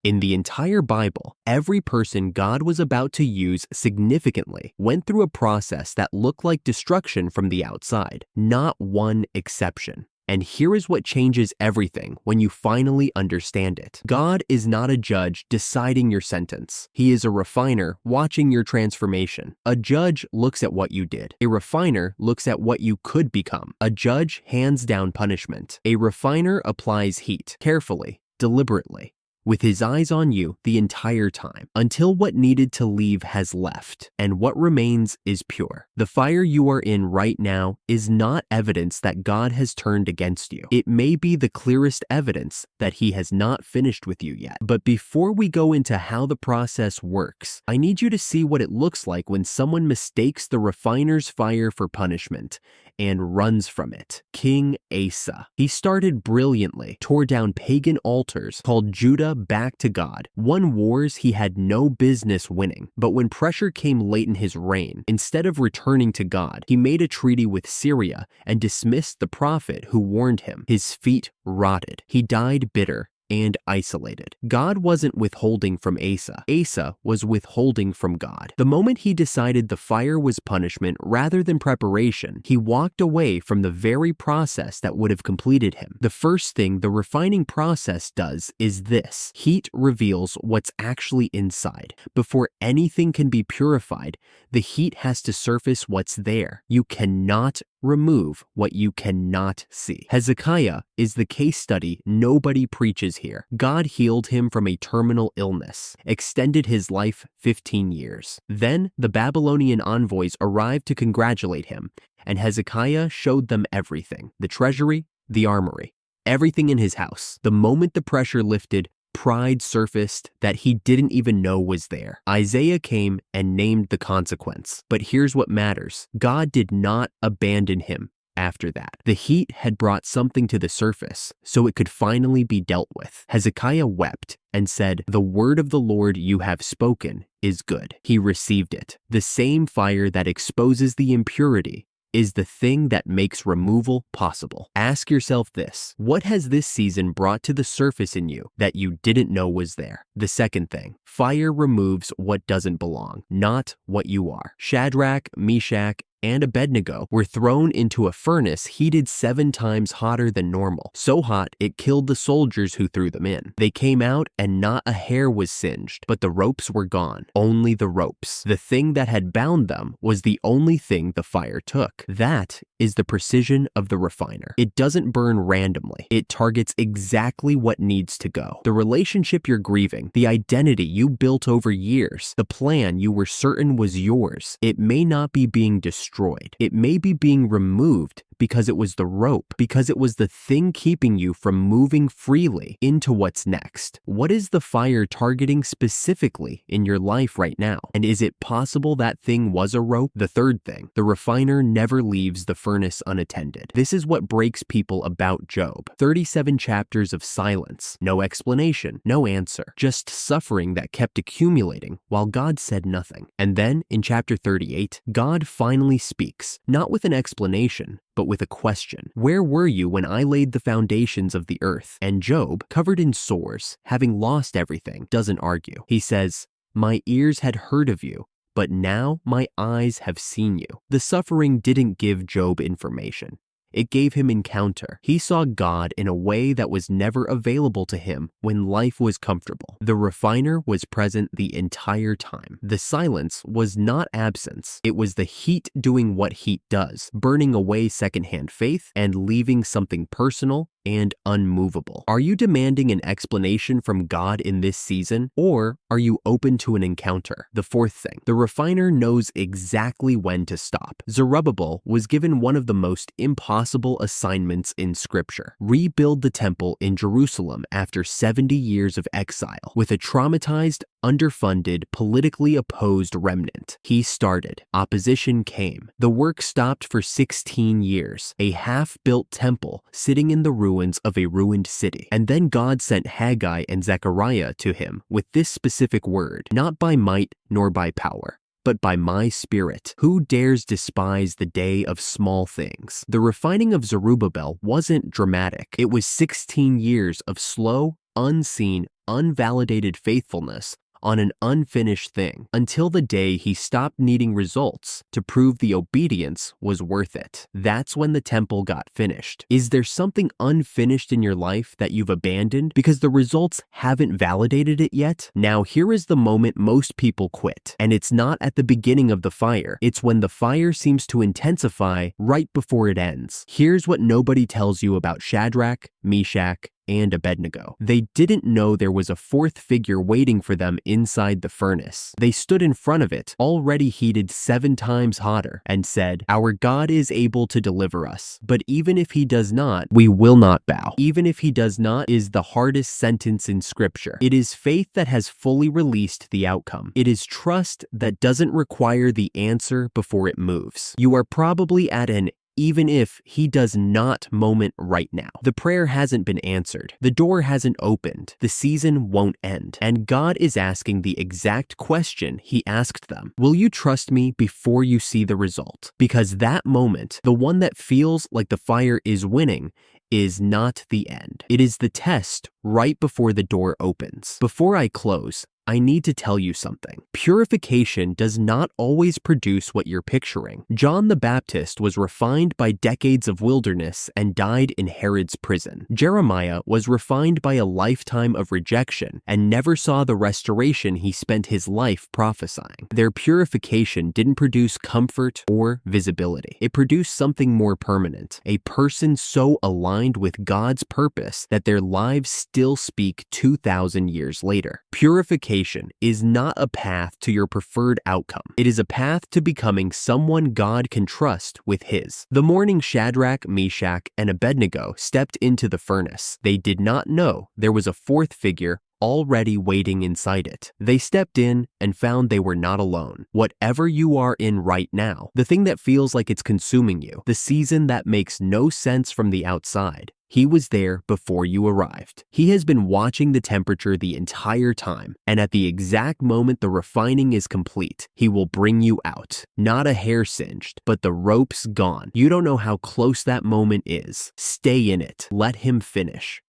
In the entire Bible, every person God was about to use significantly went through a process that looked like destruction from the outside, not one exception. And here is what changes everything when you finally understand it. God is not a judge deciding your sentence. He is a refiner watching your transformation. A judge looks at what you did. A refiner looks at what you could become. A judge hands down punishment. A refiner applies heat, carefully, deliberately, with his eyes on you the entire time, until what needed to leave has left, and what remains is pure. The fire you are in right now is not evidence that God has turned against you. It may be the clearest evidence that he has not finished with you yet. But before we go into how the process works, I need you to see what it looks like when someone mistakes the refiner's fire for punishment and runs from it. King Asa. He started brilliantly, tore down pagan altars, called Judah back to God, won wars he had no business winning. But when pressure came late in his reign, instead of returning to God, he made a treaty with Syria and dismissed the prophet who warned him. His feet rotted. He died bitter and isolated. God wasn't withholding from Asa. Asa was withholding from God. The moment he decided the fire was punishment rather than preparation, he walked away from the very process that would have completed him. The first thing the refining process does is this. Heat reveals what's actually inside. Before anything can be purified, the heat has to surface what's there. You cannot remove what you cannot see. Hezekiah is the case study nobody preaches here. God healed him from a terminal illness, extended his life 15 years. Then the Babylonian envoys arrived to congratulate him, and Hezekiah showed them everything: the treasury, the armory, everything in his house. The moment the pressure lifted, pride surfaced that he didn't even know was there. Isaiah came and named the consequence. But here's what matters. God did not abandon him after that. The heat had brought something to the surface, so it could finally be dealt with. Hezekiah wept and said, "The word of the Lord you have spoken is good." He received it. The same fire that exposes the impurity is the thing that makes removal possible. Ask yourself this: what has this season brought to the surface in you that you didn't know was there? The second thing, fire removes what doesn't belong, not what you are. Shadrach, Meshach, and Abednego were thrown into a furnace heated 7 times hotter than normal. So hot, it killed the soldiers who threw them in. They came out and not a hair was singed, but the ropes were gone. Only the ropes. The thing that had bound them was the only thing the fire took. That is the precision of the refiner. It doesn't burn randomly. It targets exactly what needs to go. The relationship you're grieving, the identity you built over years, the plan you were certain was yours, it may not be being destroyed. It may be being removed because it was the rope, because it was the thing keeping you from moving freely into what's next. What is the fire targeting specifically in your life right now? And is it possible that thing was a rope? The third thing, the refiner never leaves the furnace unattended. This is what breaks people about Job. 37 chapters of silence, no explanation, no answer, just suffering that kept accumulating while God said nothing. And then in chapter 38, God finally speaks, not with an explanation, but with a question. Where were you when I laid the foundations of the earth? And Job, covered in sores, having lost everything, doesn't argue. He says, "My ears had heard of you, but now my eyes have seen you." The suffering didn't give Job information. It gave him encounter. He saw God in a way that was never available to him when life was comfortable. The refiner was present the entire time. The silence was not absence. It was the heat doing what heat does, burning away secondhand faith and leaving something personal and unmovable. Are you demanding an explanation from God in this season, or are you open to an encounter? The fourth thing, the refiner knows exactly when to stop. Zerubbabel was given one of the most impossible assignments in Scripture: rebuild the temple in Jerusalem after 70 years of exile. With a traumatized, underfunded, politically opposed remnant, he started. Opposition came. The work stopped for 16 years, a half-built temple sitting in the ruins of a ruined city. And then God sent Haggai and Zechariah to him with this specific word: "Not by might nor by power, but by my Spirit. Who dares despise the day of small things?" The refining of Zerubbabel wasn't dramatic. It was 16 years of slow, unseen, unvalidated faithfulness on an unfinished thing until the day he stopped needing results to prove the obedience was worth it. That's when the temple got finished. Is there something unfinished in your life that you've abandoned because the results haven't validated it yet? Now, here is the moment most people quit, and it's not at the beginning of the fire. It's when the fire seems to intensify right before it ends. Here's what nobody tells you about Shadrach, Meshach, and Abednego. They didn't know there was a fourth figure waiting for them inside the furnace. They stood in front of it, already heated 7 times hotter, and said, "Our God is able to deliver us. But even if he does not, we will not bow." Even if he does not is the hardest sentence in Scripture. It is faith that has fully released the outcome. It is trust that doesn't require the answer before it moves. You are probably at an even if he does not moment right now. The prayer hasn't been answered. The door hasn't opened. The season won't end. And God is asking the exact question he asked them. Will you trust me before you see the result? Because that moment, the one that feels like the fire is winning, is not the end. It is the test right before the door opens. Before I close, I need to tell you something. Purification does not always produce what you're picturing. John the Baptist was refined by decades of wilderness and died in Herod's prison. Jeremiah was refined by a lifetime of rejection and never saw the restoration he spent his life prophesying. Their purification didn't produce comfort or visibility. It produced something more permanent, a person so aligned with God's purpose that their lives still speak 2,000 years later. Purification is not a path to your preferred outcome. It is a path to becoming someone God can trust with his. The morning Shadrach, Meshach, and Abednego stepped into the furnace, they did not know there was a fourth figure already waiting inside it. They stepped in and found they were not alone. Whatever you are in right now, the thing that feels like it's consuming you, the season that makes no sense from the outside, he was there before you arrived. He has been watching the temperature the entire time, and at the exact moment the refining is complete, he will bring you out. Not a hair singed, but the rope's gone. You don't know how close that moment is. Stay in it. Let him finish.